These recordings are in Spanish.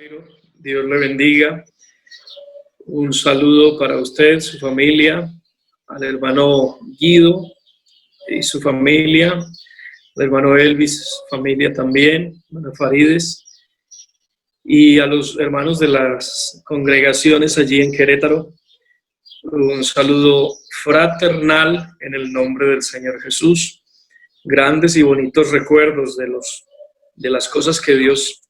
Jairo, Dios le bendiga. Un saludo para usted, su familia, al hermano Guido y su familia, al hermano Elvis, su familia también, hermano Farides, y a los hermanos de las congregaciones allí en Querétaro. Un saludo fraternal en el nombre del Señor Jesús. Grandes y bonitos recuerdos de las cosas que Dios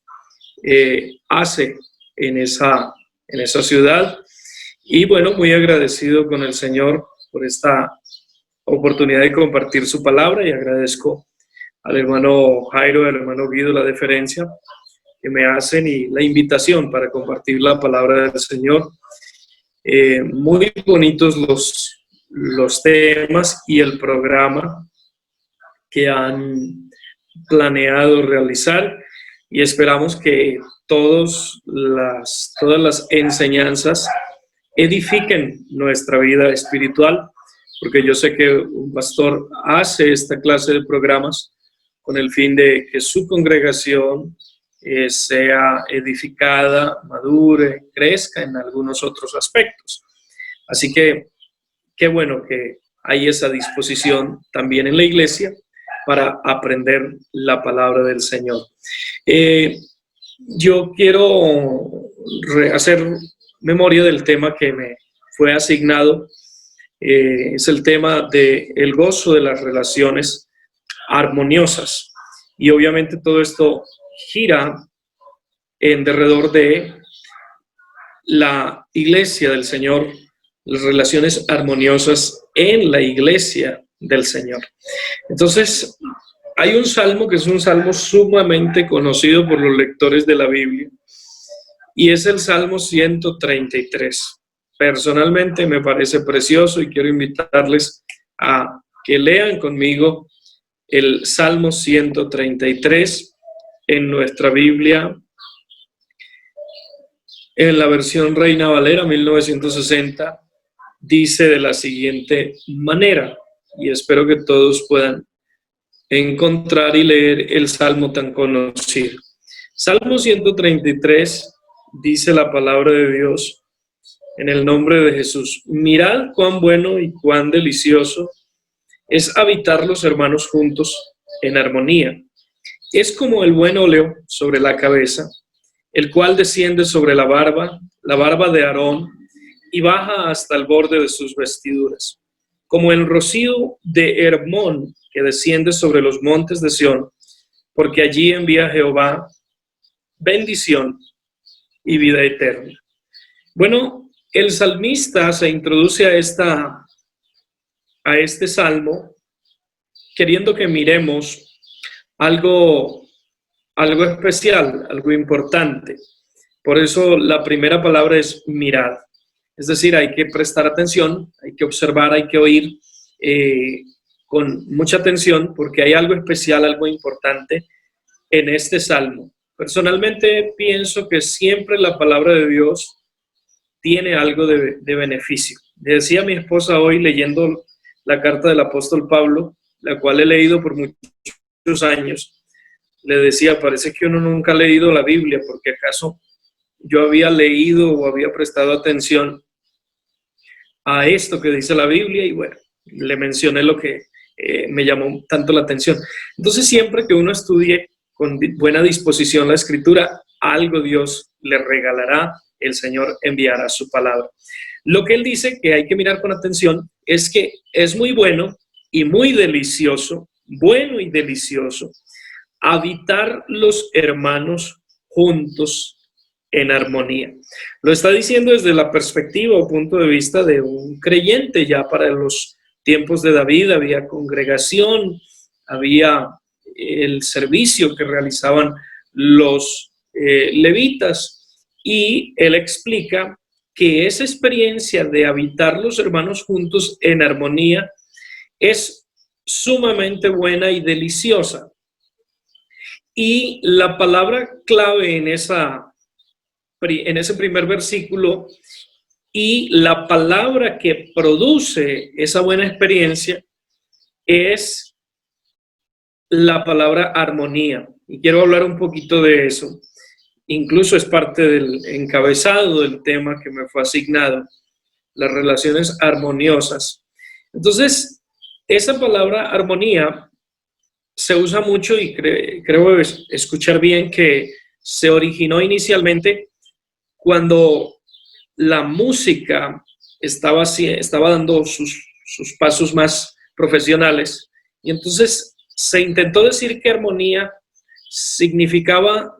hace en esa ciudad. Y bueno, muy agradecido con el Señor por esta oportunidad de compartir su palabra, y agradezco al hermano Jairo y al hermano Guido la deferencia que me hacen y la invitación para compartir la palabra del Señor. Muy bonitos los temas y el programa que han planeado realizar, y esperamos que todas las enseñanzas edifiquen nuestra vida espiritual, porque yo sé que un pastor hace esta clase de programas con el fin de que su congregación sea edificada, madure, crezca en algunos otros aspectos. Así que qué bueno que hay esa disposición también en la iglesia para aprender la palabra del Señor. Yo quiero hacer memoria del tema que me fue asignado. Es el tema del gozo de las relaciones armoniosas. Y obviamente todo esto gira en derredor de la iglesia del Señor, las relaciones armoniosas en la iglesia del Señor. Entonces, hay un salmo que es un salmo sumamente conocido por los lectores de la Biblia, y es el Salmo 133. Personalmente me parece precioso y quiero invitarles a que lean conmigo el Salmo 133 en nuestra Biblia, en la versión Reina Valera 1960, dice de la siguiente manera, y espero que todos puedan encontrar y leer el Salmo tan conocido. Salmo 133, dice la palabra de Dios, en el nombre de Jesús: mirad cuán bueno y cuán delicioso es habitar los hermanos juntos en armonía. Es como el buen óleo sobre la cabeza, el cual desciende sobre la barba de Aarón, y baja hasta el borde de sus vestiduras, como el rocío de Hermón que desciende sobre los montes de Sión, porque allí envía Jehová bendición y vida eterna. Bueno, el salmista se introduce a este salmo queriendo que miremos algo especial, algo importante. Por eso la primera palabra es mirar. Es decir, hay que prestar atención, hay que observar, hay que oír con mucha atención, porque hay algo especial, algo importante en este salmo. Personalmente pienso que siempre la palabra de Dios tiene algo de beneficio. Le decía a mi esposa hoy, leyendo la carta del apóstol Pablo, la cual he leído por muchos años, le decía, parece que uno nunca ha leído la Biblia, porque acaso yo había leído o había prestado atención a esto que dice la Biblia, y bueno, le mencioné lo que me llamó tanto la atención. Entonces, siempre que uno estudie con buena disposición la Escritura, algo Dios le regalará, el Señor enviará su palabra. Lo que él dice que hay que mirar con atención es que es muy bueno y muy delicioso, bueno y delicioso, habitar los hermanos juntos en armonía. Lo está diciendo desde la perspectiva o punto de vista de un creyente. Ya para los tiempos de David había congregación, había el servicio que realizaban los levitas, y él explica que esa experiencia de habitar los hermanos juntos en armonía es sumamente buena y deliciosa. Y la palabra clave en ese primer versículo, y la palabra que produce esa buena experiencia, es la palabra armonía. Y quiero hablar un poquito de eso. incluso es parte del encabezado del tema que me fue asignado, las relaciones armoniosas. Entonces, esa palabra armonía se usa mucho y creo escuchar bien que se originó inicialmente cuando la música estaba dando sus pasos más profesionales. Y entonces se intentó decir que armonía significaba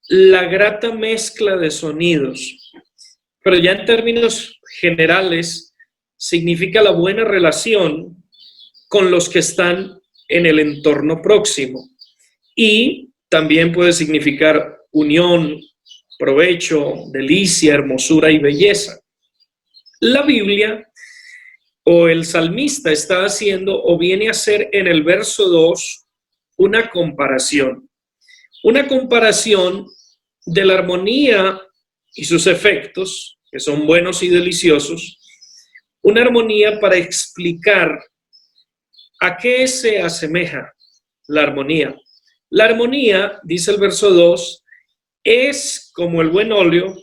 la grata mezcla de sonidos, pero ya en términos generales significa la buena relación con los que están en el entorno próximo. Y también puede significar unión, provecho, delicia, hermosura y belleza. La Biblia o el salmista está haciendo o viene a hacer en el verso 2 una comparación de la armonía y sus efectos, que son buenos y deliciosos, una armonía para explicar a qué se asemeja la armonía. La armonía, dice el verso 2, es como el buen óleo,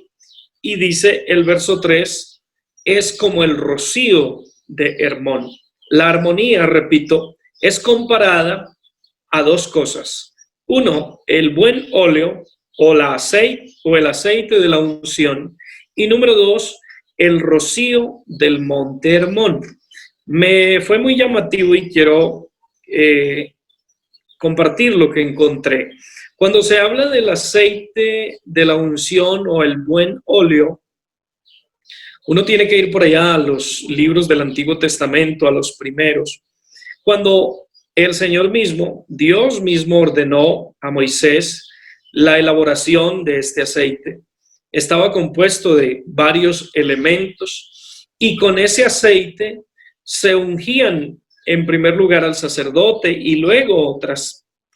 y dice el verso 3, es como el rocío de Hermón. La armonía, repito, es comparada a dos cosas. Uno, el buen óleo o el aceite de la unción. Y número 2, el rocío del monte Hermón. Me fue muy llamativo y quiero compartir lo que encontré. Cuando se habla del aceite de la unción o el buen óleo, uno tiene que ir por allá a los libros del Antiguo Testamento, a los primeros. Cuando el Señor mismo, Dios mismo ordenó a Moisés la elaboración de este aceite. Estaba compuesto de varios elementos y con ese aceite se ungían en primer lugar al sacerdote y luego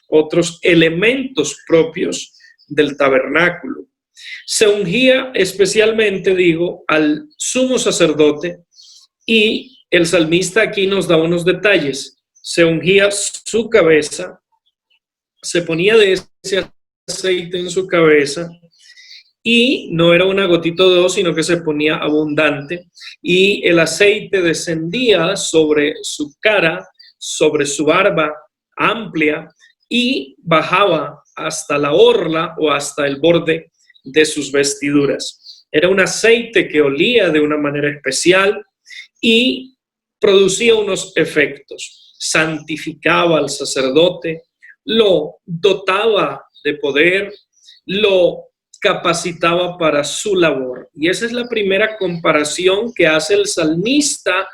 otros elementos propios del tabernáculo. Se ungía especialmente, al sumo sacerdote, y el salmista aquí nos da unos detalles. Se ungía su cabeza, se ponía de ese aceite en su cabeza, y no era una gotita o dos, sino que se ponía abundante, y el aceite descendía sobre su cara, sobre su barba amplia, y bajaba hasta la orla o hasta el borde de sus vestiduras. Era un aceite que olía de una manera especial y producía unos efectos. Santificaba al sacerdote, lo dotaba de poder, lo capacitaba para su labor. Y esa es la primera comparación que hace el salmista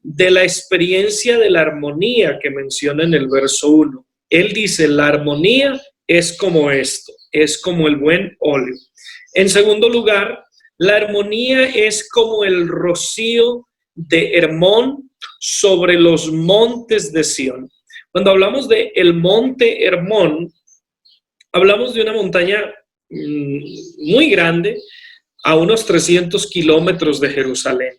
de la experiencia de la armonía que menciona en el verso 1. Él dice, la armonía es como esto, es como el buen óleo. En segundo lugar, la armonía es como el rocío de Hermón sobre los montes de Sión. Cuando hablamos de el monte Hermón, hablamos de una montaña muy grande, a unos 300 kilómetros de Jerusalén.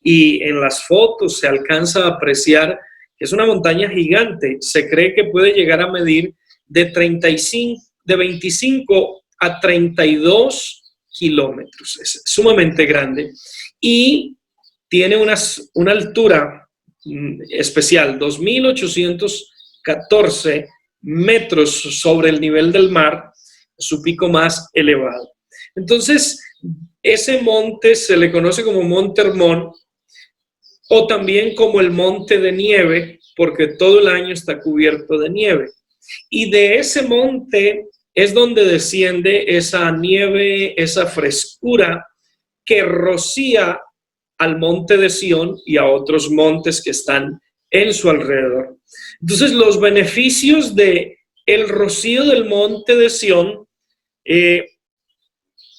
Y en las fotos se alcanza a apreciar que es una montaña gigante. Se cree que puede llegar a medir de 25 a 32 kilómetros. Es sumamente grande. Y tiene una altura especial, 2.814 metros sobre el nivel del mar, su pico más elevado. Entonces, ese monte se le conoce como Monte Hermón o también como el Monte de Nieve, porque todo el año está cubierto de nieve. Y de ese monte es donde desciende esa nieve, esa frescura que rocía al monte de Sión y a otros montes que están en su alrededor. Entonces, los beneficios de el rocío del monte de Sión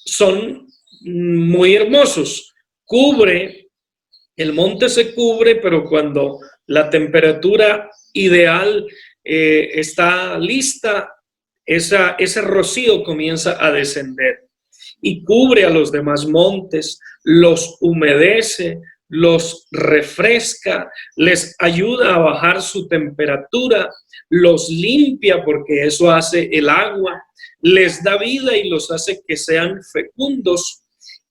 son muy hermosos. El monte se cubre, pero cuando la temperatura ideal está lista, ese rocío comienza a descender y cubre a los demás montes, los humedece, los refresca, les ayuda a bajar su temperatura, los limpia porque eso hace el agua, les da vida y los hace que sean fecundos,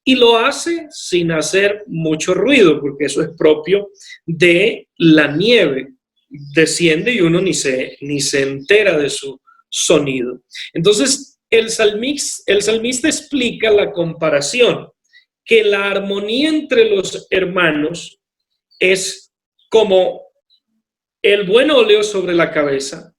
y lo hace sin hacer mucho ruido porque eso es propio de la nieve. Desciende y uno ni se entera de su sonido. Entonces, el salmista explica la comparación, que la armonía entre los hermanos es como el buen óleo sobre la cabeza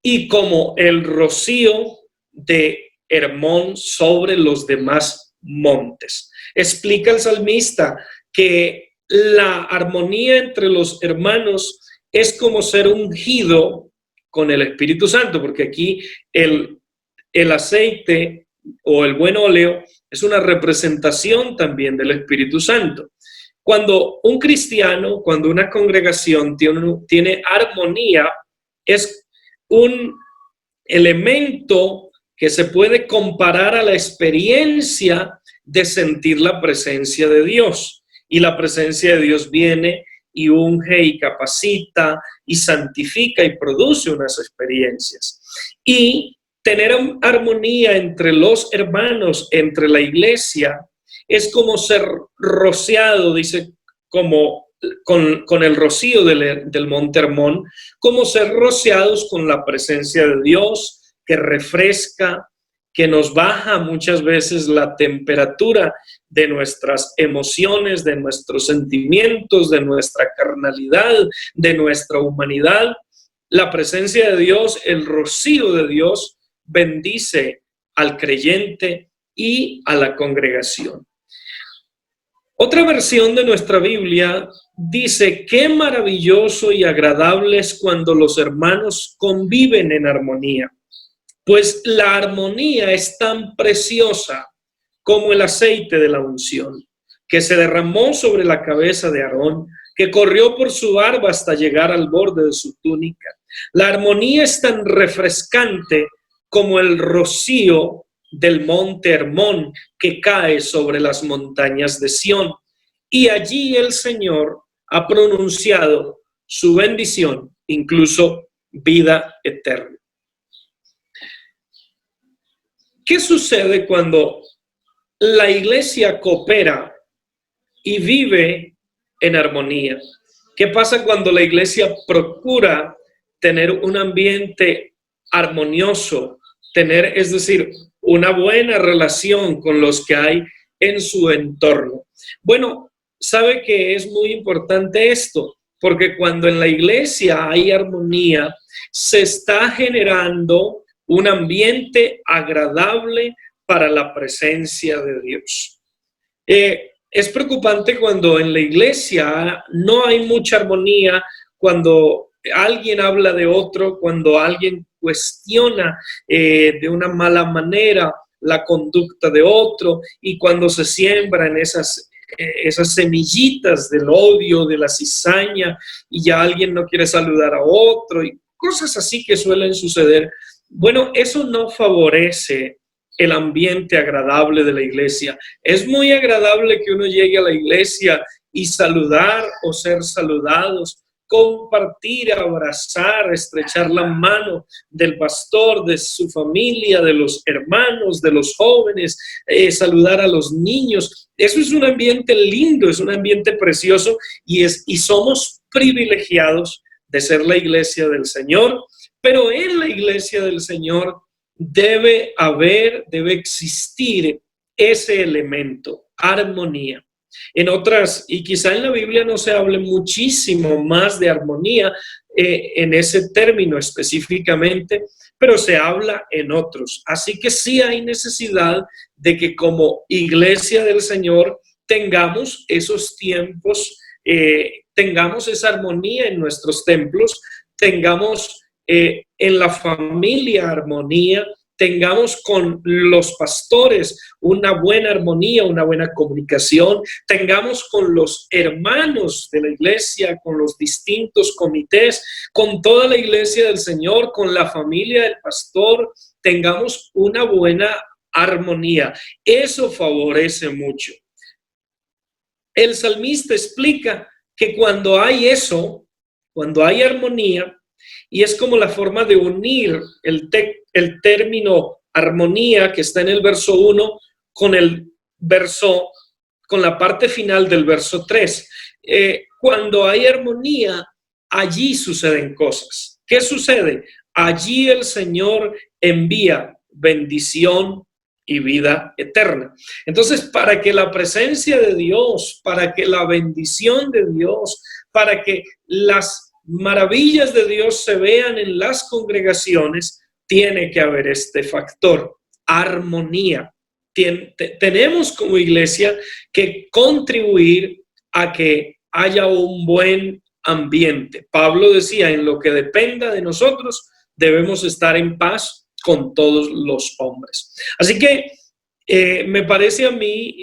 y como el rocío de Hermón sobre los demás montes. Explica el salmista que la armonía entre los hermanos es como ser ungido con el Espíritu Santo, porque aquí el aceite o el buen óleo es una representación también del Espíritu Santo. Cuando un cristiano, cuando una congregación tiene armonía, es un elemento que se puede comparar a la experiencia de sentir la presencia de Dios. Y la presencia de Dios viene y unge y capacita y santifica y produce unas experiencias. Y tener armonía entre los hermanos, entre la iglesia, es como ser rociado, dice, como con el rocío del Monte Hermón, como ser rociados con la presencia de Dios que refresca, que nos baja muchas veces la temperatura de nuestras emociones, de nuestros sentimientos, de nuestra carnalidad, de nuestra humanidad. La presencia de Dios, el rocío de Dios, bendice al creyente y a la congregación. Otra versión de nuestra Biblia dice: qué maravilloso y agradable es cuando los hermanos conviven en armonía. Pues la armonía es tan preciosa como el aceite de la unción, que se derramó sobre la cabeza de Aarón, que corrió por su barba hasta llegar al borde de su túnica. La armonía es tan refrescante como el rocío del monte Hermón que cae sobre las montañas de Sión. Y allí el Señor ha pronunciado su bendición, incluso vida eterna. ¿Qué sucede cuando la iglesia coopera y vive en armonía? ¿Qué pasa cuando la iglesia procura tener un ambiente armonioso, es decir, una buena relación con los que hay en su entorno? Bueno, sabe que es muy importante esto, porque cuando en la iglesia hay armonía, se está generando un ambiente agradable para la presencia de Dios. Es preocupante cuando en la iglesia no hay mucha armonía, cuando alguien habla de otro, cuando alguien cuestiona de una mala manera la conducta de otro, y cuando se siembran esas semillitas del odio, de la cizaña, y ya alguien no quiere saludar a otro, y cosas así que suelen suceder. Bueno, eso no favorece el ambiente agradable de la iglesia. Es muy agradable que uno llegue a la iglesia y saludar o ser saludados, compartir, abrazar, estrechar la mano del pastor, de su familia, de los hermanos, de los jóvenes, saludar a los niños. Eso es un ambiente lindo, es un ambiente precioso y somos privilegiados de ser la iglesia del Señor. Pero en la iglesia del Señor debe existir ese elemento, armonía. En otras, y quizá en la Biblia no se hable muchísimo más de armonía en ese término específicamente, pero se habla en otros. Así que sí hay necesidad de que como iglesia del Señor tengamos esos tiempos, tengamos esa armonía en nuestros templos, tengamos en la familia armonía, tengamos con los pastores una buena armonía, una buena comunicación, tengamos con los hermanos de la iglesia, con los distintos comités, con toda la iglesia del Señor, con la familia del pastor, tengamos una buena armonía. Eso favorece mucho. el salmista explica que cuando hay eso, cuando hay armonía, y es como la forma de unir el término armonía que está en el verso 1 con con la parte final del verso 3. Cuando hay armonía, allí suceden cosas. ¿Qué sucede? Allí el Señor envía bendición y vida eterna. Entonces, para que la presencia de Dios, para que la bendición de Dios, para que las maravillas de Dios se vean en las congregaciones, tiene que haber este factor, armonía. Tenemos como iglesia que contribuir a que haya un buen ambiente. Pablo decía, en lo que dependa de nosotros, debemos estar en paz con todos los hombres. Así que me parece a mí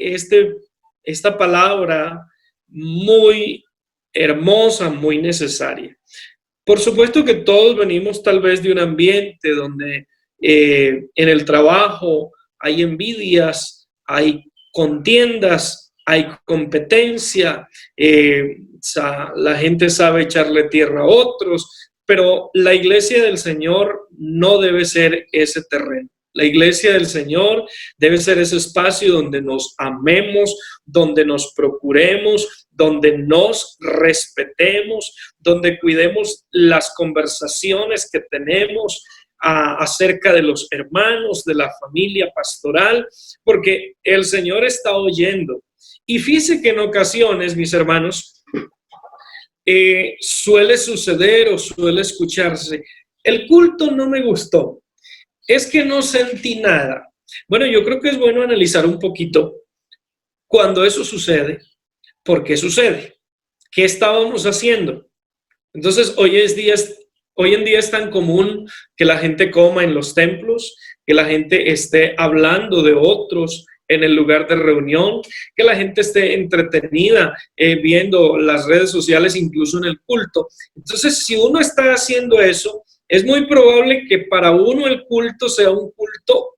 esta palabra muy hermosa, muy necesaria. Por supuesto que todos venimos tal vez de un ambiente donde en el trabajo hay envidias, hay contiendas, hay competencia, la gente sabe echarle tierra a otros, pero la iglesia del Señor no debe ser ese terreno. La iglesia del Señor debe ser ese espacio donde nos amemos, donde nos procuremos, donde nos respetemos, donde cuidemos las conversaciones que tenemos acerca de los hermanos, de la familia pastoral, porque el Señor está oyendo. Y fíjese que en ocasiones, mis hermanos, suele suceder o suele escucharse, el culto no me gustó, es que no sentí nada. Bueno, yo creo que es bueno analizar un poquito cuando eso sucede, por qué sucede, qué estábamos haciendo. Entonces, hoy en día es tan común que la gente coma en los templos, que la gente esté hablando de otros en el lugar de reunión, que la gente esté entretenida viendo las redes sociales, incluso en el culto. Entonces, si uno está haciendo eso, es muy probable que para uno el culto sea un culto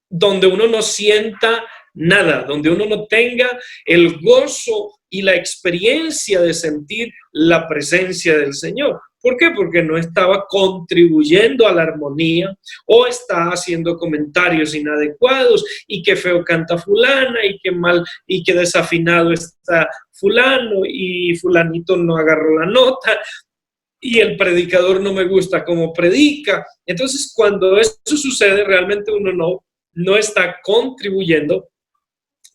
donde uno no sienta nada, donde uno no tenga el gozo y la experiencia de sentir la presencia del Señor. ¿Por qué? Porque no estaba contribuyendo a la armonía o está haciendo comentarios inadecuados y qué feo canta fulana y qué mal y qué desafinado está fulano y fulanito no agarró la nota y el predicador no me gusta cómo predica. Entonces, cuando eso sucede, realmente uno no está contribuyendo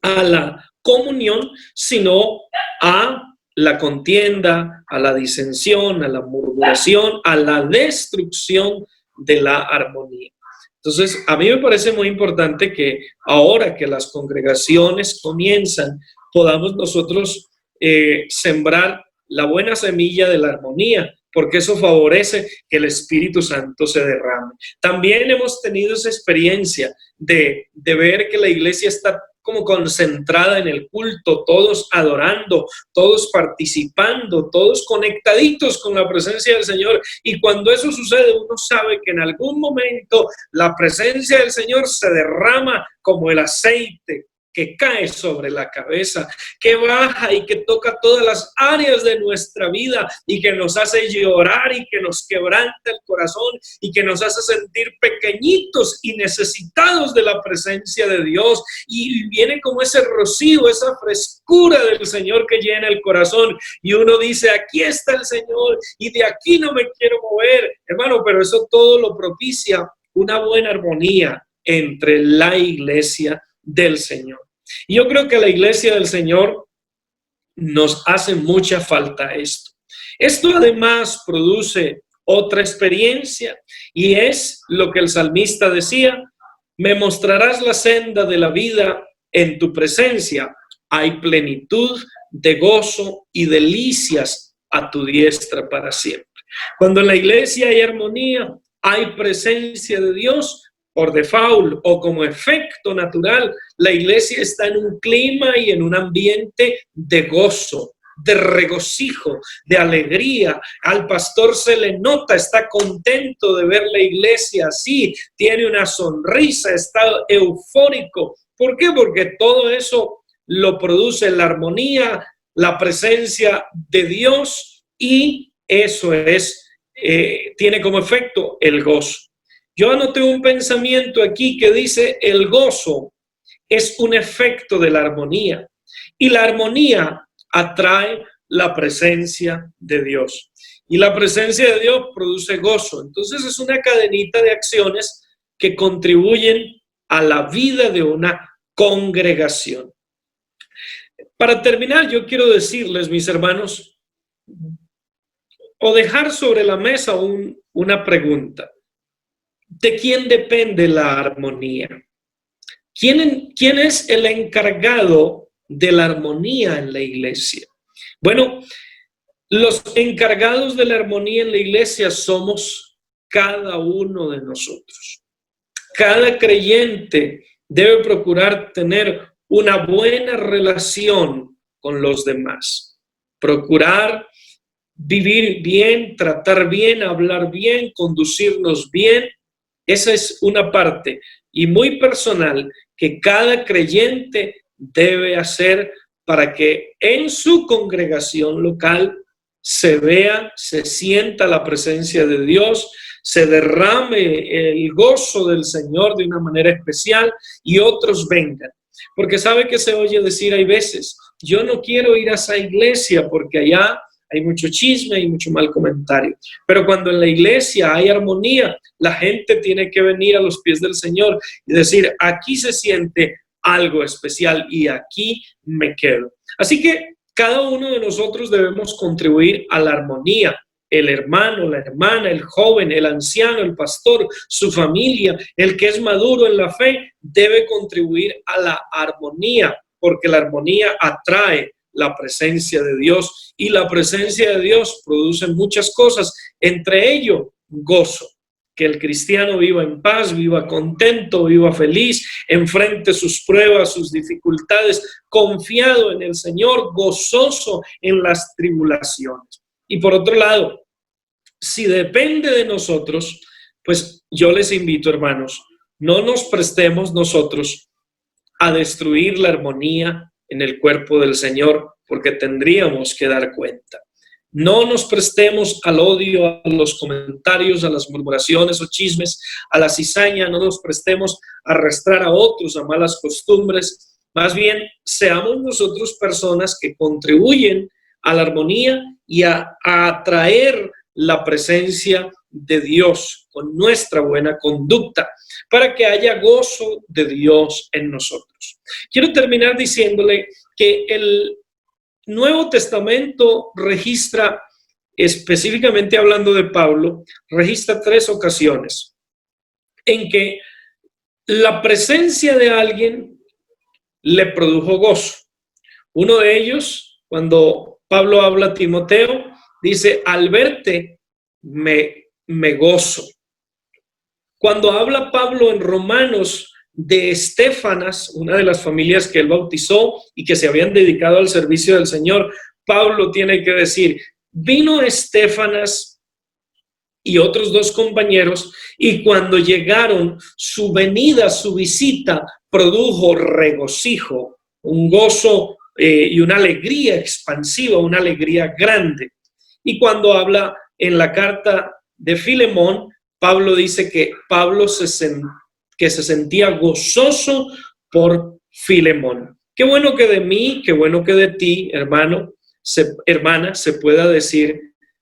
a la comunión, sino a la contienda, a la disensión, a la murmuración, a la destrucción de la armonía. Entonces, a mí me parece muy importante que ahora que las congregaciones comienzan, podamos nosotros sembrar la buena semilla de la armonía, porque eso favorece que el Espíritu Santo se derrame. También hemos tenido esa experiencia de ver que la iglesia está como concentrada en el culto, todos adorando, todos participando, todos conectaditos con la presencia del Señor. Y cuando eso sucede, uno sabe que en algún momento la presencia del Señor se derrama como el aceite que cae sobre la cabeza, que baja y que toca todas las áreas de nuestra vida y que nos hace llorar y que nos quebranta el corazón y que nos hace sentir pequeñitos y necesitados de la presencia de Dios. Y viene como ese rocío, esa frescura del Señor que llena el corazón y uno dice, aquí está el Señor y de aquí no me quiero mover, hermano, pero eso todo lo propicia una buena armonía entre la iglesia del Señor. Y yo creo que la iglesia del Señor nos hace mucha falta esto. Esto además produce otra experiencia y es lo que el salmista decía, me mostrarás la senda de la vida en tu presencia. Hay plenitud de gozo y delicias a tu diestra para siempre. Cuando en la iglesia hay armonía, hay presencia de Dios, por default o como efecto natural, la iglesia está en un clima y en un ambiente de gozo, de regocijo, de alegría. Al pastor se le nota, está contento de ver la iglesia así, tiene una sonrisa, está eufórico. ¿Por qué? Porque todo eso lo produce la armonía, la presencia de Dios, y eso tiene como efecto el gozo. Yo anoté un pensamiento aquí que dice: el gozo es un efecto de la armonía, y la armonía atrae la presencia de Dios, y la presencia de Dios produce gozo. Entonces es una cadenita de acciones que contribuyen a la vida de una congregación. Para terminar, yo quiero decirles, mis hermanos, o dejar sobre la mesa una pregunta: ¿de quién depende la armonía? ¿Quién es el encargado de la armonía en la iglesia? Bueno, los encargados de la armonía en la iglesia somos cada uno de nosotros. Cada creyente debe procurar tener una buena relación con los demás. Procurar vivir bien, tratar bien, hablar bien, conducirnos bien. Esa es una parte y muy personal que cada creyente debe hacer para que en su congregación local se vea, se sienta la presencia de Dios, se derrame el gozo del Señor de una manera especial y otros vengan. Porque sabe que se oye decir, hay veces, yo no quiero ir a esa iglesia porque allá hay mucho chisme, hay mucho mal comentario. Pero cuando en la iglesia hay armonía, la gente tiene que venir a los pies del Señor y decir, aquí se siente algo especial y aquí me quedo. Así que cada uno de nosotros debemos contribuir a la armonía. El hermano, la hermana, el joven, el anciano, el pastor, su familia, el que es maduro en la fe, debe contribuir a la armonía, porque la armonía atrae la presencia de Dios, y la presencia de Dios produce muchas cosas, entre ello gozo. Que el cristiano viva en paz, viva contento, viva feliz, enfrente sus pruebas, sus dificultades, confiado en el Señor, gozoso en las tribulaciones. Y por otro lado, si depende de nosotros, pues yo les invito, hermanos, no nos prestemos nosotros a destruir la armonía en el cuerpo del Señor, porque tendríamos que dar cuenta. No nos prestemos al odio, a los comentarios, a las murmuraciones o chismes, a la cizaña. No nos prestemos a arrastrar a otros a malas costumbres. Más bien, seamos nosotros personas que contribuyen a la armonía y a atraer la presencia de Dios con nuestra buena conducta, para que haya gozo de Dios en nosotros. Quiero terminar diciéndole que el Nuevo Testamento registra, específicamente hablando de Pablo, registra 3 ocasiones en que la presencia de alguien le produjo gozo. Uno de ellos, cuando Pablo habla a Timoteo, dice, al verte me gozo. Cuando habla Pablo en Romanos de Estéfanas, una de las familias que él bautizó y que se habían dedicado al servicio del Señor, Pablo tiene que decir, vino Estéfanas y otros 2 compañeros, y cuando llegaron, su venida, su visita, produjo regocijo, un gozo y una alegría expansiva, una alegría grande. Y cuando habla en la carta de Filemón, Pablo dice que Pablo se sentía gozoso por Filemón. Qué bueno que de mí, qué bueno que de ti, hermano, hermana, se pueda decir,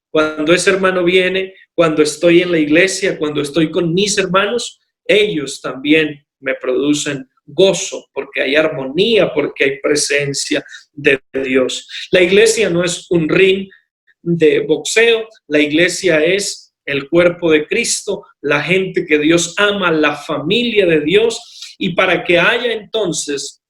cuando ese hermano viene, cuando estoy en la iglesia, cuando estoy con mis hermanos, ellos también me producen gozo, porque hay armonía, porque hay presencia de Dios. La iglesia no es un ring de boxeo, la iglesia es el cuerpo de Cristo, la gente que Dios ama, la familia de Dios, y para que haya entonces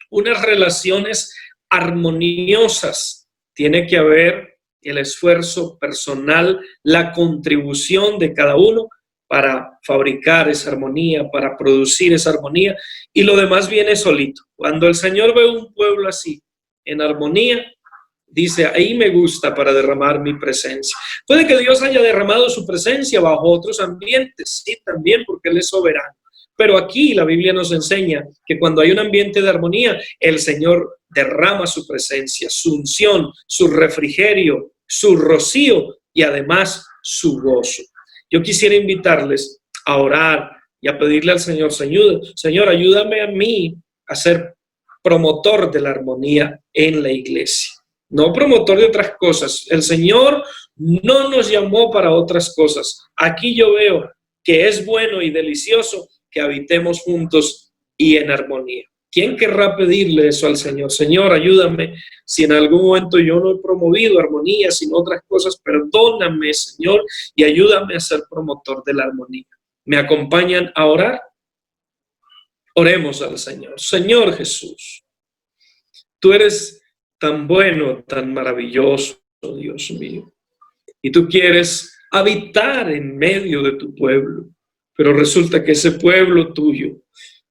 unas relaciones armoniosas, tiene que haber el esfuerzo personal, la contribución de cada uno para fabricar esa armonía, para producir esa armonía, y lo demás viene solito. Cuando el Señor ve un pueblo así, en armonía, dice, ahí me gusta para derramar mi presencia. Puede que Dios haya derramado su presencia bajo otros ambientes, sí, también, porque Él es soberano. Pero aquí la Biblia nos enseña que cuando hay un ambiente de armonía, el Señor derrama su presencia, su unción, su refrigerio, su rocío y además su gozo. Yo quisiera invitarles a orar y a pedirle al Señor, Señor, ayúdame a mí a ser promotor de la armonía en la iglesia, no promotor de otras cosas. El Señor no nos llamó para otras cosas. Aquí yo veo que es bueno y delicioso que habitemos juntos y en armonía. ¿Quién querrá pedirle eso al Señor? Señor, ayúdame. Si en algún momento yo no he promovido armonía, sino otras cosas, perdóname, Señor, y ayúdame a ser promotor de la armonía. ¿Me acompañan a orar? Oremos al Señor. Señor Jesús, tú eres tan bueno, tan maravilloso, Dios mío. Y tú quieres habitar en medio de tu pueblo. Pero resulta que ese pueblo tuyo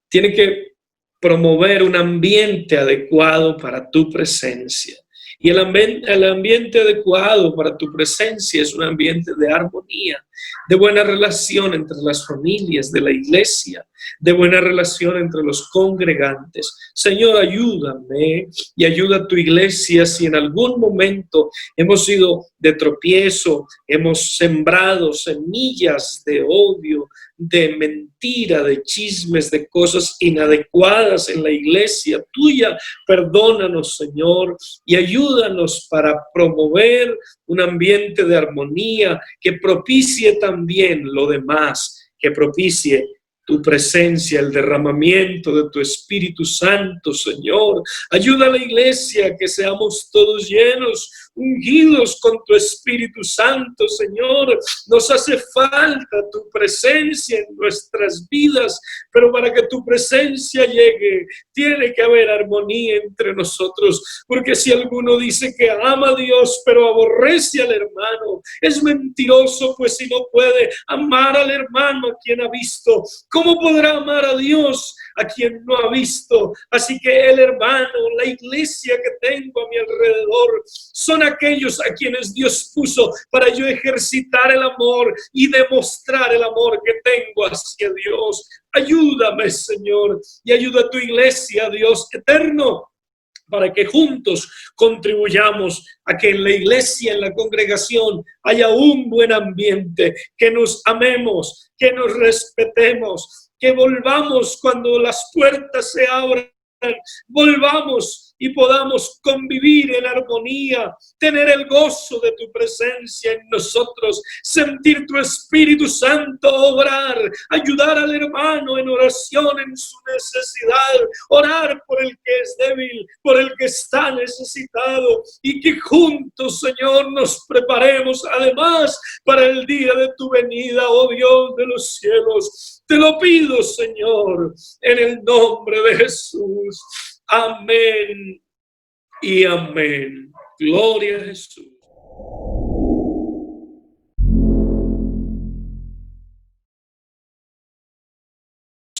tiene que promover un ambiente adecuado para tu presencia. Y el ambiente adecuado para tu presencia es un ambiente de armonía, de buena relación entre las familias de la iglesia, de buena relación entre los congregantes. Señor, ayúdame y ayuda a tu iglesia si en algún momento hemos sido de tropiezo, hemos sembrado semillas de odio, de mentira, de chismes, de cosas inadecuadas en la iglesia tuya. Perdónanos, Señor, y ayúdanos para promover un ambiente de armonía que propicie también lo demás, que propicie tu presencia, el derramamiento de tu Espíritu Santo, Señor. Ayuda a la iglesia a que seamos todos llenos, ungidos con tu Espíritu Santo, Señor. Nos hace falta tu presencia en nuestras vidas, pero para que tu presencia llegue, tiene que haber armonía entre nosotros, porque si alguno dice que ama a Dios, pero aborrece al hermano, es mentiroso, pues si no puede amar al hermano a quien ha visto, ¿cómo podrá amar a Dios a quien no ha visto? Así que el hermano, la iglesia que tengo a mi alrededor, son aquellos a quienes Dios puso para yo ejercitar el amor y demostrar el amor que tengo hacia Dios. Ayúdame, Señor, y ayuda a tu iglesia, Dios eterno, para que juntos contribuyamos a que en la iglesia, en la congregación, haya un buen ambiente, que nos amemos, que nos respetemos, que volvamos cuando las puertas se abran, volvamos y podamos convivir en armonía, tener el gozo de tu presencia en nosotros, sentir tu Espíritu Santo obrar, ayudar al hermano en oración en su necesidad, orar por el que es débil, por el que está necesitado, y que juntos, Señor, nos preparemos además para el día de tu venida, oh Dios de los cielos. Te lo pido, Señor, en el nombre de Jesús. Amén y amén. Gloria a Jesús.